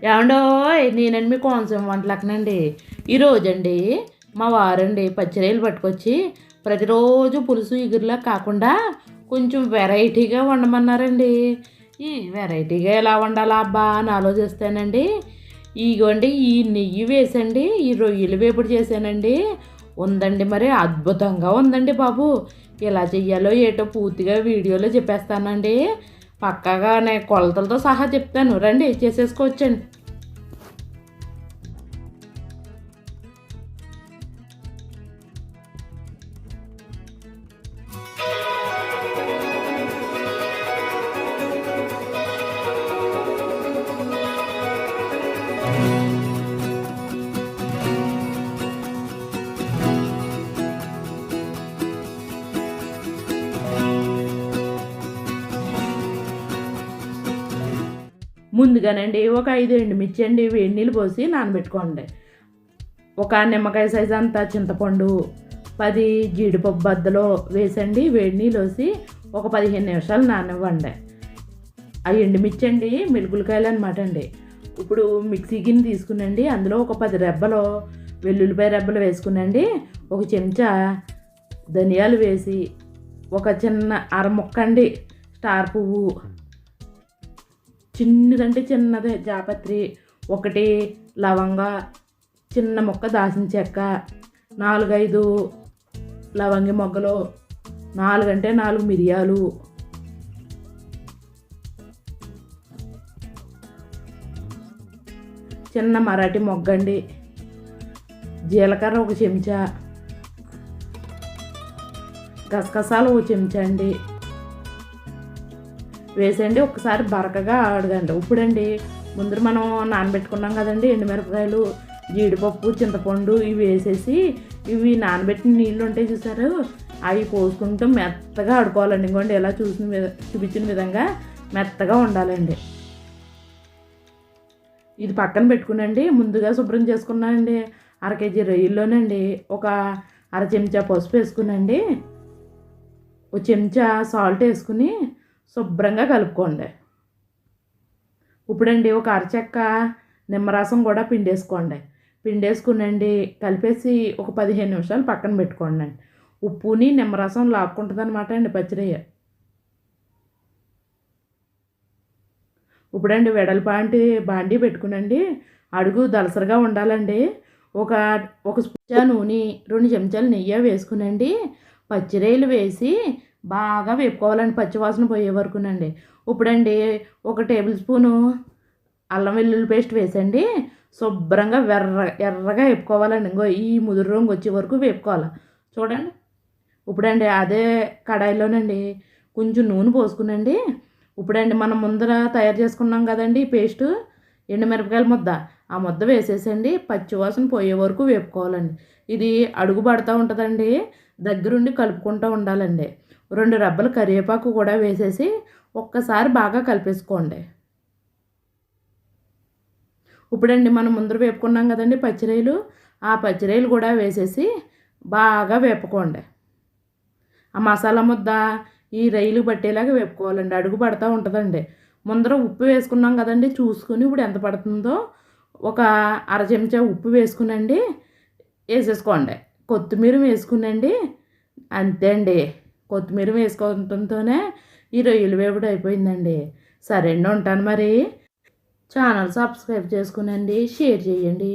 ఏమండోయ్ నేనండి మీ కోనసీమ వంటలకనండి. ఈరోజండి మా వారండి పచ్చిరొయ్యలు పట్టుకొచ్చి ప్రతిరోజు పులుసు ఇగురులా కాకుండా కొంచెం వెరైటీగా వండమన్నారండి. ఈ వెరైటీగా ఎలా వండాలా అబ్బా అని ఆలోచిస్తానండి. ఇగోండి ఈ నెయ్యి వేసండి ఈ రొయ్యలు వేపుడు చేశానండి. ఉందండి మరి అద్భుతంగా ఉందండి బాబు. ఎలా చెయ్యాలో ఏటో పూర్తిగా వీడియోలో చెప్పేస్తానండి. పక్కాగా నేను కొలతలతో సహా చెప్తాను, రండి చేసేసుకోవచ్చండి. ముందుగానండి ఒక 5 ఎండుమిర్చి అండి వేడి నీళ్ళు పోసి నానబెట్టుకోండి. ఒక నిమ్మకాయ సైజు అంతా చింతపండు, 10 జీడిపప్పు బద్దలో వేసండి వేడి నీళ్ళు వేసి ఒక 15 నిమిషాలు నానవ్వండి. ఆ ఎండుమిర్చి అండి మెలుగులకాయలు అనమాట అండి. ఇప్పుడు మిక్సీ గిన్నె తీసుకునండి, అందులో ఒక 10 రెబ్బలు వెల్లుల్లిపాయ రెబ్బలు వేసుకునండి, ఒక చెంచా ధనియాలు వేసి, ఒక చిన్న అరముక్క అండి స్టార్ పువ్వు, చిన్నదంటే చిన్నదే జాపత్రి, ఒకటి లవంగా, చిన్న ముక్క దాసిన చెక్క, 4-5 లవంగి మొగ్గలు, 4 అంటే 4 మిరియాలు, చిన్న మరాఠీ మొగ్గండి, జీలకర్ర ఒక చెంచా, గసగసాలు ఒక చెంచా అండి వేసండి. ఒకసారి బరకగా అడగండి. ఇప్పుడండి ముందర మనం నానబెట్టుకున్నాం కదండి ఎండుమిరపకాయలు, జీడిపప్పు, చింతపండు ఇవి వేసేసి ఇవి నానబెట్టిన నీళ్ళు ఉంటాయి చూసారు, అవి పోసుకుంటూ మెత్తగా ఆడుకోవాలండి. ఇంకోండి ఎలా చూపించిన విధంగా మెత్తగా ఉండాలండి. ఇది పక్కన పెట్టుకునండి. ముందుగా శుభ్రం చేసుకున్నానండి 1/2 కేజీ రొయ్యల్లోనండి ఒక 1/2 చెంచా పసుపు వేసుకునండి, ఒక చెంచా సాల్ట్ వేసుకుని శుభ్రంగా కలుపుకోండి. ఇప్పుడండి ఒక అరచెక్క నిమ్మరసం కూడా పిండేసుకునండి కలిపేసి ఒక 15 నిమిషాలు పక్కన పెట్టుకోండి. ఉప్పుని నిమ్మరసం లాక్కుంటుంది అనమాట అండి పచ్చిరొయ్య. ఇప్పుడండి వెడల్పాంటి బాండీ పెట్టుకునండి, అడుగు దలసరిగా ఉండాలండి. ఒక స్పూన్ నూనె, 2 చెంచాలు నెయ్యి వేసుకునండి, పచ్చిరొయ్యలు వేసి బాగా వేపుకోవాలండి పచ్చివాసన పోయే వరకునండి. ఇప్పుడండి ఒక టేబుల్ స్పూను అల్లం వెల్లుల్లి పేస్ట్ వేసండి శుభ్రంగా ఎర్రగా వేపుకోవాలండి. ఇంకో ఈ ముదురు రంగు వచ్చే వరకు వేపుకోవాలి చూడండి. ఇప్పుడండి అదే కడాయిలోనండి కొంచెం నూనె పోసుకునండి. ఇప్పుడండి మనం ముందర తయారు చేసుకున్నాం కదండి ఈ పేస్టు, ఎండుమిరపకాయల ముద్ద, ఆ ముద్ద వేసేసండి పచ్చివాసన పోయే వరకు వేపుకోవాలండి. ఇది అడుగు పడుతూ ఉంటుందండి, దగ్గరుండి కలుపుకుంటూ ఉండాలండి. 2 రెబ్బలు కరివేపాకు కూడా వేసేసి ఒక్కసారి బాగా కలిపేసుకోండి. ఇప్పుడండి మనం ముందర వేపుకున్నాం కదండి పచ్చిరొయ్యలు, ఆ పచ్చిరొయ్యలు కూడా వేసేసి బాగా వేపుకోండి. ఆ మసాలా ముద్ద ఈ రొయ్యలు పట్టేలాగా వేపుకోవాలండి, అడుగు పడుతూ ఉంటుందండి. ముందర ఉప్పు వేసుకున్నాం కదండి, చూసుకుని ఇప్పుడు ఎంత పడుతుందో ఒక 1/2 చెంచా ఉప్పు వేసుకునండి వేసేసుకోండి. కొత్తిమీర వేసుకునండి, అంతే అండి. కొత్తిమీర వేసుకోవడంతోనే ఈ రొయ్యలు వేపుడు అయిపోయిందండి. సరే అండి, ఉంటాను మరి. ఛానల్ సబ్స్క్రైబ్ చేసుకునండి, షేర్ చేయండి.